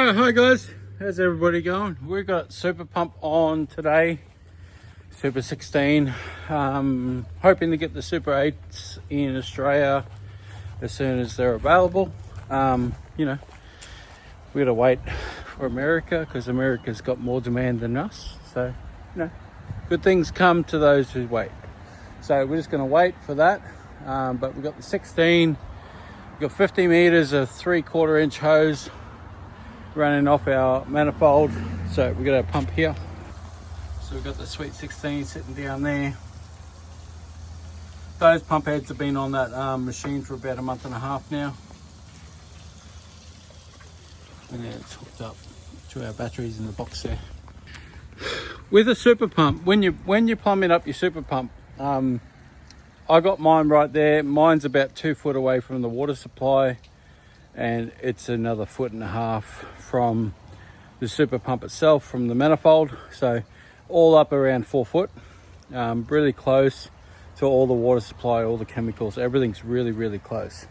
Hi guys, how's everybody going? We've got Super Pump on today, Super 16. Hoping to get the Super 8s in Australia as soon as they're available. We gotta wait for America because America's got more demand than us. So, good things come to those who wait. So we're just gonna wait for that. But we've got the 16, we've got 50 meters of 3/4 inch hose running off our manifold. So we've got a pump here. So we've got the Sweet 16 sitting down there. Those pump heads have been on that machine for about a month and a half now. And then it's hooked up to our batteries in the box there. With a super pump, when you're plumbing up your super pump, I got mine right there. Mine's about 2 foot away from the water supply, and it's another 1.5 feet from the super pump itself, from the manifold. So all up around 4 foot, really close to all the water supply, all the chemicals. Everything's really close.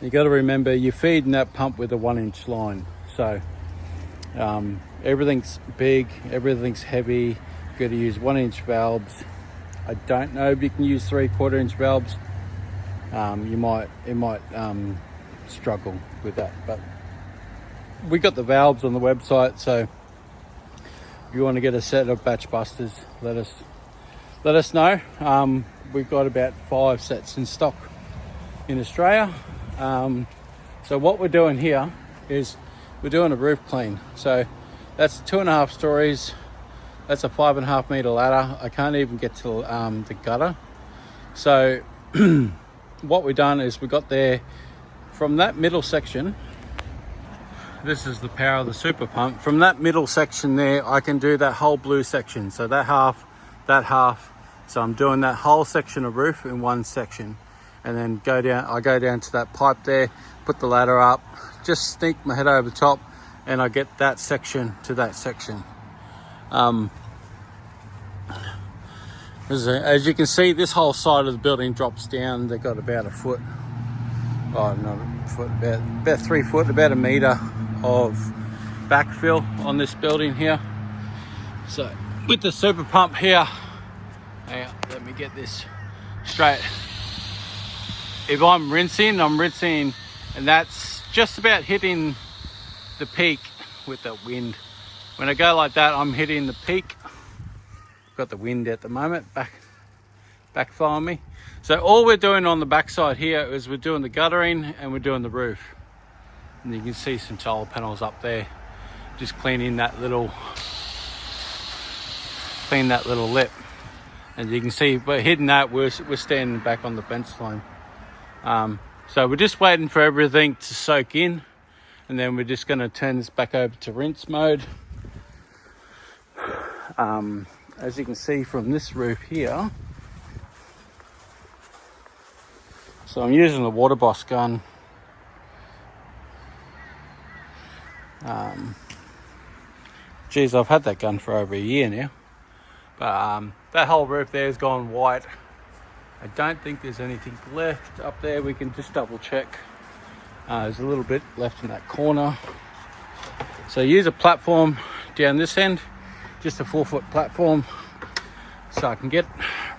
You got to remember, you're feeding that pump with a 1-inch line. So everything's big, everything's heavy. You got to use 1-inch valves. I don't know if you can use 3/4 inch valves. It might struggle with that, but we got the valves on the website. So if you want to get a set of batch busters, let us know. We've got about 5 sets in stock in Australia. So what we're doing here is we're doing a roof clean. So that's 2.5 stories. That's a 5.5 meter ladder. I can't even get to the gutter. So what we've done is we got there from that middle section. This is the power of the super pump. From that middle section there, I can do that whole blue section. So that half. So I'm doing that whole section of roof in one section, and then I go down to that pipe there, put the ladder up, just sneak my head over the top, and I get that section to that section. As you can see, this whole side of the building drops down. They've got about a foot, not a foot, about 3 foot, about a meter of backfill on this building here. So with the super pump here, hang on, let me get this straight. If I'm rinsing, and that's just about hitting the peak with the wind. When I go like that, I'm hitting the peak. Got the wind at the moment backfiring me. So all we're doing on the backside here is we're doing the guttering and we're doing the roof. And you can see some solar panels up there, just cleaning that little lip. And you can see, but hitting that, we're standing back on the fence line. So we're just waiting for everything to soak in, and then we're just going to turn this back over to rinse mode. As you can see from this roof here, so I'm using the Water Boss gun. I've had that gun for over a year now, but that whole roof there has gone white. I don't think there's anything left up there. We can just double check. There's a little bit left in that corner. So use a platform down this end, just a 4-foot platform, so I can get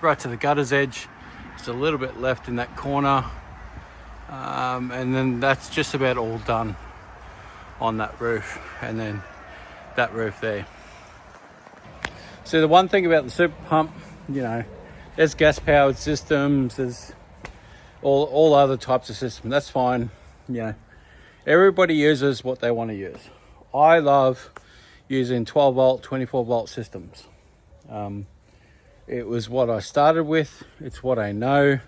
right to the gutter's edge. There's a little bit left in that corner, and then that's just about all done on that roof, and then that roof there. So the one thing about the super pump, there's gas powered systems, there's all other types of systems. That's fine. Everybody uses what they want to use. I love using 12 volt, 24 volt systems. It was what I started with. It's what I know.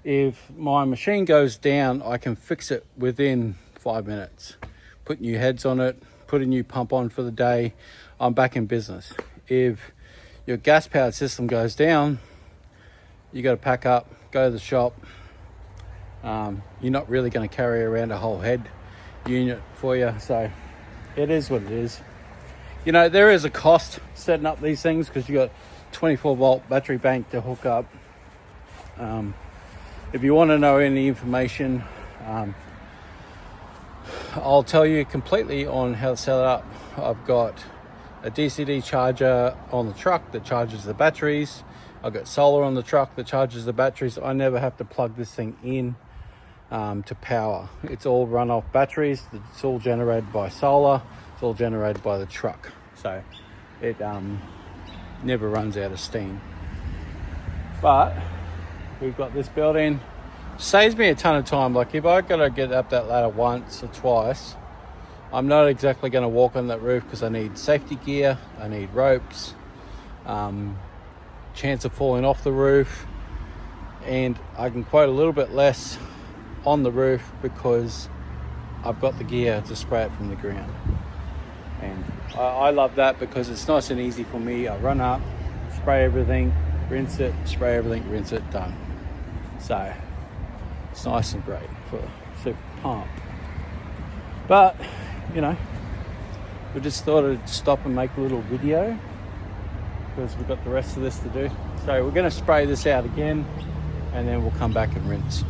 If my machine goes down, I can fix it within 5 minutes. Put new heads on it, put a new pump on for the day. I'm back in business. If your gas powered system goes down, you got to pack up, go to the shop. You're not really going to carry around a whole head unit for you. So it is what it is. There is a cost setting up these things because you got 24 volt battery bank to hook up. If you want to know any information, I'll tell you completely on how to set it up. I've got a DCD charger on the truck that charges the batteries. I've got solar on the truck that charges the batteries. I never have to plug this thing in to power. It's all run off batteries. It's all generated by solar. It's all generated by the truck. So it never runs out of steam. But we've got this built in. Saves me a ton of time. Like if I gotta get up that ladder once or twice, I'm not exactly going to walk on that roof because I need safety gear, I need ropes, chance of falling off the roof, and I can quote a little bit less on the roof because I've got the gear to spray it from the ground. And I love that because it's nice and easy for me. I run up, spray everything, rinse it, spray everything, rinse it, done. So it's nice and great for super pump. But you know, we just thought I'd stop and make a little video because we've got the rest of this to do. So we're going to spray this out again and then we'll come back and rinse.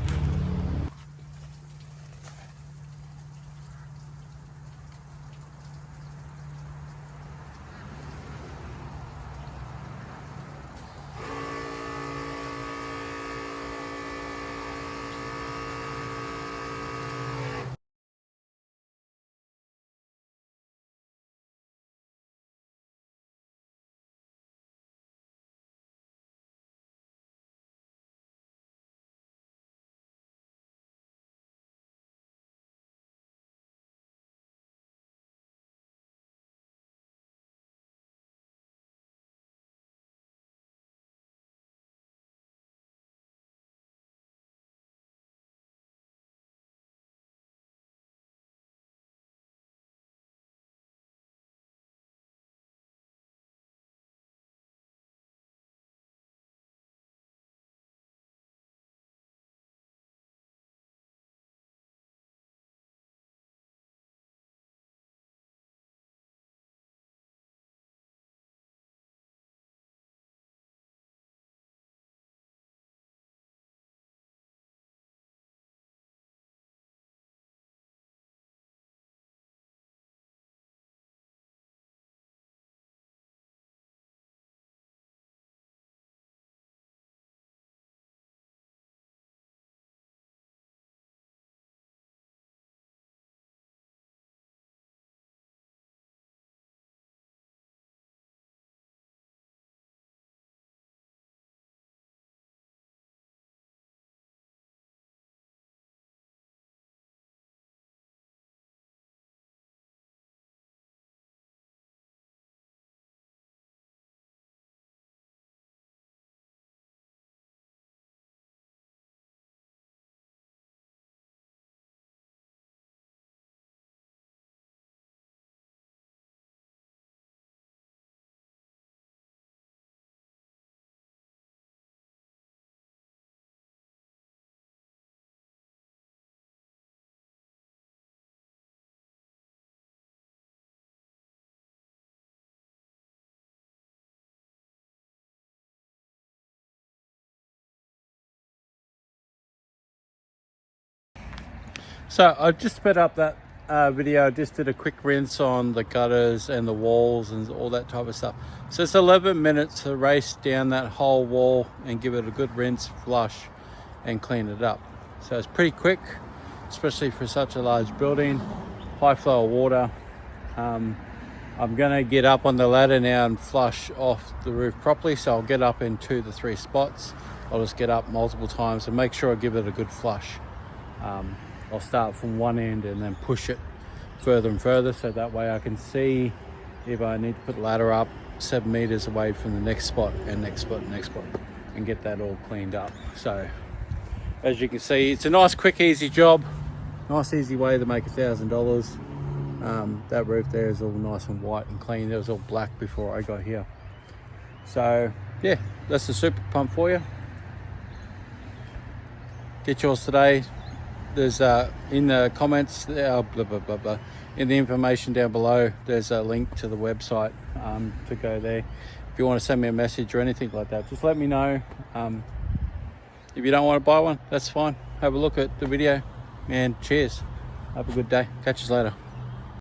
So I just sped up that video. I just did a quick rinse on the gutters and the walls and all that type of stuff. So it's 11 minutes to race down that whole wall and give it a good rinse, flush and clean it up. So it's pretty quick, especially for such a large building, high flow of water. I'm gonna get up on the ladder now and flush off the roof properly. So I'll get up in 2 to 3 spots. I'll just get up multiple times and make sure I give it a good flush. I'll start from one end and then push it further and further, so that way I can see if I need to put the ladder up 7 meters away from the next spot and next spot and next spot and get that all cleaned up. So as you can see, it's a nice, quick, easy job. Nice, easy way to make $1,000. That roof there is all nice and white and clean. It was all black before I got here. So yeah, that's the super pump for you. Get yours today. There's in the comments, in the information down below, there's a link to the website to go there. If you want to send me a message or anything like that, just let me know. If you don't want to buy one, that's fine. Have a look at the video and cheers. Have a good day. Catch you later.